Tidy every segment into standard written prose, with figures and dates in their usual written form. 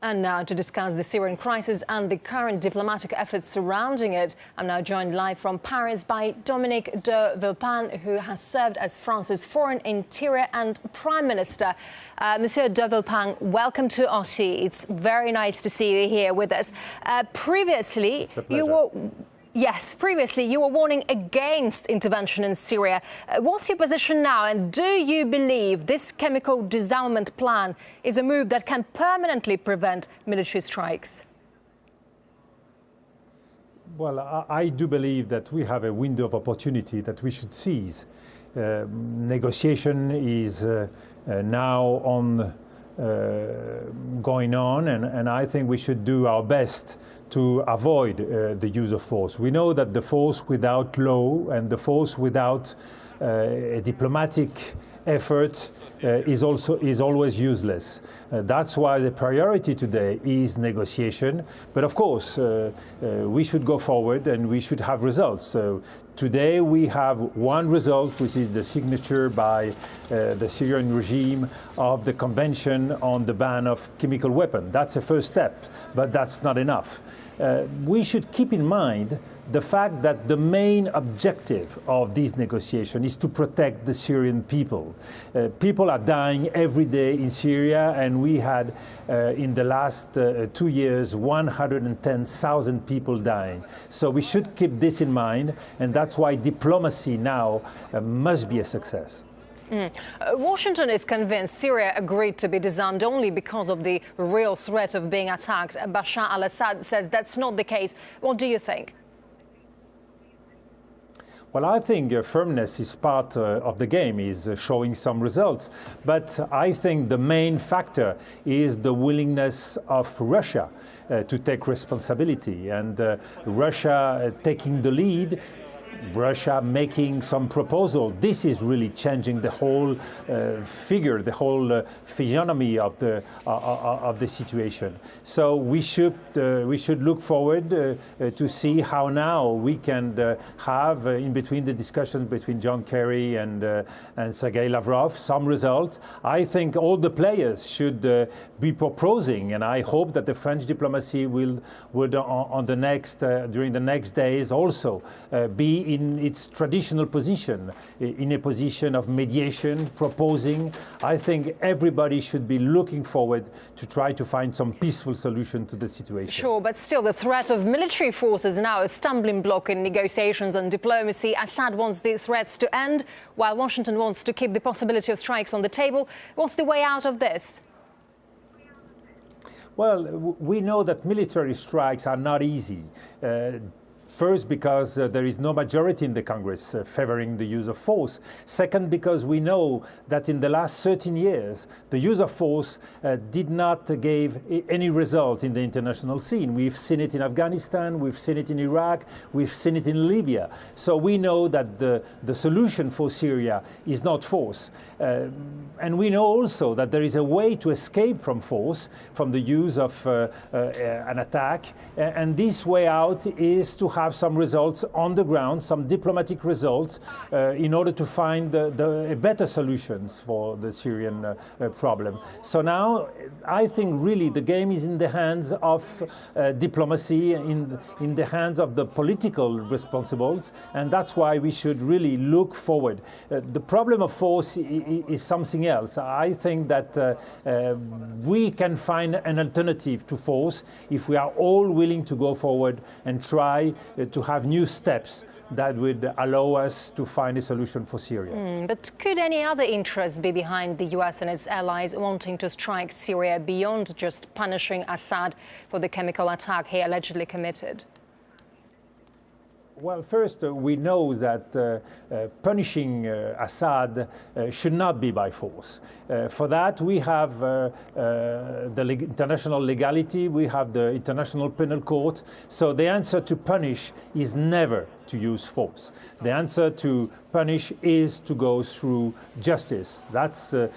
And now to discuss the Syrian crisis and the current diplomatic efforts surrounding it, I'm now joined live from Paris by Dominique de Villepin, who has served as France's Foreign, Interior and Prime Minister. Monsieur de Villepin, welcome to RT. It's very nice to see you here with us. Previously, you were warning against intervention in Syria. What's your position now, and do you believe this chemical disarmament plan is a move that can permanently prevent military strikes? Well, I do believe that we have a window of opportunity that we should seize. Negotiation is now going on, and I think we should do our best to avoid the use of force. We know that the force without law and the force without a diplomatic effort is always useless. That's why the priority today is negotiation. But of course, we should go forward and we should have results. So today we have one result, which is the signature by the Syrian regime of the Convention on the ban of chemical weapons. That's a first step, but that's not enough. We should keep in mind the fact that the main objective of this negotiation is to protect the Syrian people. People are dying every day in Syria, and we had in the last 2 years 110,000 people dying. So we should keep this in mind, and that's why diplomacy now must be a success. Washington is convinced Syria agreed to be disarmed only because of the real threat of being attacked. Bashar al-Assad says that's not the case. What do you think? Well, I think firmness is part of the game, is showing some results. But I think the main factor is the willingness of Russia to take responsibility, and Russia taking the lead, Russia making some proposal. This is really changing the whole figure, the whole physiognomy of the situation. So we should look forward to see how now we can have in between the discussions between John Kerry and Sergei Lavrov some results. I think all the players should be proposing, and I hope that the French diplomacy would during the next days also be in its traditional position, in a position of mediation, proposing. I think everybody should be looking forward to try to find some peaceful solution to the situation. Sure, but still the threat of military forces now a stumbling block in negotiations and diplomacy. Assad wants the threats to end, while Washington wants to keep the possibility of strikes on the table. What's the way out of this? Well, we know that military strikes are not easy. First, because there is no majority in the Congress favoring the use of force. Second, because we know that in the last 13 years, the use of force did not give any result in the international scene. We've seen it in Afghanistan, we've seen it in Iraq, we've seen it in Libya. So we know that the solution for Syria is not force. And we know also that there is a way to escape from force, from the use of an attack. And this way out is to have some results on the ground, some diplomatic results, in order to find better solutions for the Syrian problem. So now I think really the game is in the hands of diplomacy, in the hands of the political responsibles, and that's why we should really look forward. The problem of force is something else. I think that we can find an alternative to force if we are all willing to go forward and try to have new steps that would allow us to find a solution for Syria. But could any other interest be behind the US and its allies wanting to strike Syria beyond just punishing Assad for the chemical attack he allegedly committed? Well, first, we know that punishing Assad should not be by force. For that, we have the international legality, we have the International Penal Court. So the answer to punish is never to use force. The answer to punish is to go through justice. That's the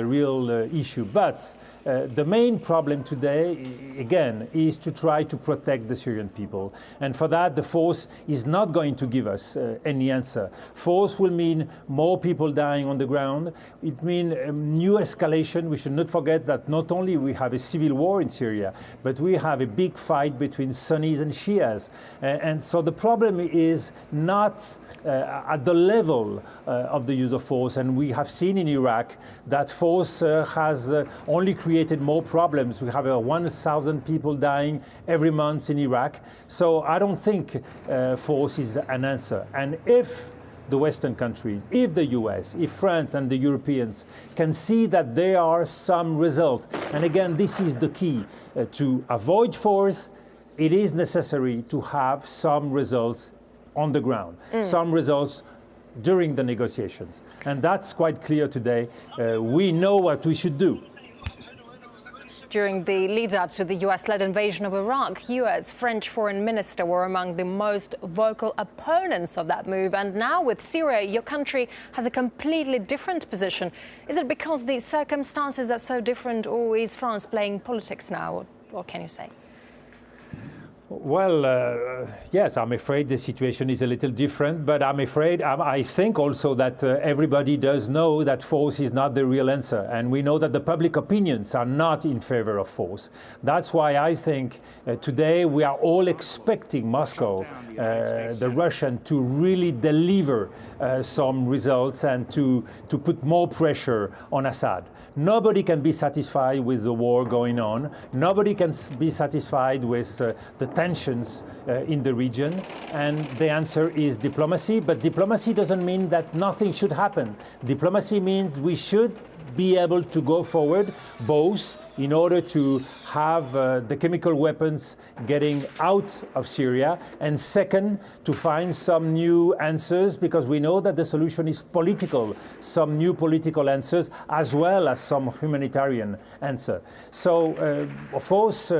real issue. But the main problem today, again, is to try to protect the Syrian people. And for that, the force is not going to give us any answer. Force will mean more people dying on the ground. It means new escalation. We should not forget that not only we have a civil war in Syria, but we have a big fight between Sunnis and Shias. And so the problem is not at the level of the use of force. And we have seen in Iraq that force has only created more problems. We have 1,000 people dying every month in Iraq. So I don't think force is an answer. And if the Western countries, if the US, if France and the Europeans can see that there are some results, and again, this is the key, to avoid force, it is necessary to have some results on the ground, some results during the negotiations. And that's quite clear today. We know what we should do. During the lead-up to the US-led invasion of Iraq, US, French foreign minister were among the most vocal opponents of that move. And now with Syria, your country has a completely different position. Is it because the circumstances are so different, or is France playing politics now? What can you say? Well, yes, I'm afraid the situation is a little different, but I'm afraid, I think also that everybody does know that force is not the real answer. And we know that the public opinions are not in favor of force. That's why I think today we are all expecting Moscow, the Russian, to really deliver some results and to put more pressure on Assad. Nobody can be satisfied with the war going on. Nobody can be satisfied with the tensions in the region. And the answer is diplomacy. But diplomacy doesn't mean that nothing should happen. Diplomacy means we should be able to go forward, both in order to have the chemical weapons getting out of Syria, and second, to find some new answers, because we know that the solution is political, some new political answers, as well as some humanitarian answer. So, of course,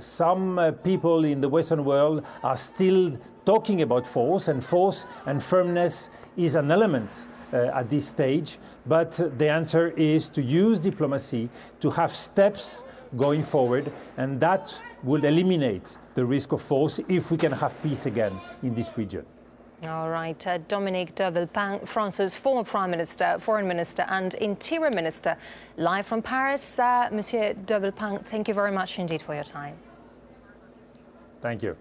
some people in the Western world are still talking about force and firmness is an element at this stage, but the answer is to use diplomacy, to have steps going forward, and that will eliminate the risk of force if we can have peace again in this region. All right, Dominique de Villepin, France's former Prime Minister, Foreign Minister and Interior Minister, live from Paris. Monsieur de Villepin, thank you very much indeed for your time. Thank you.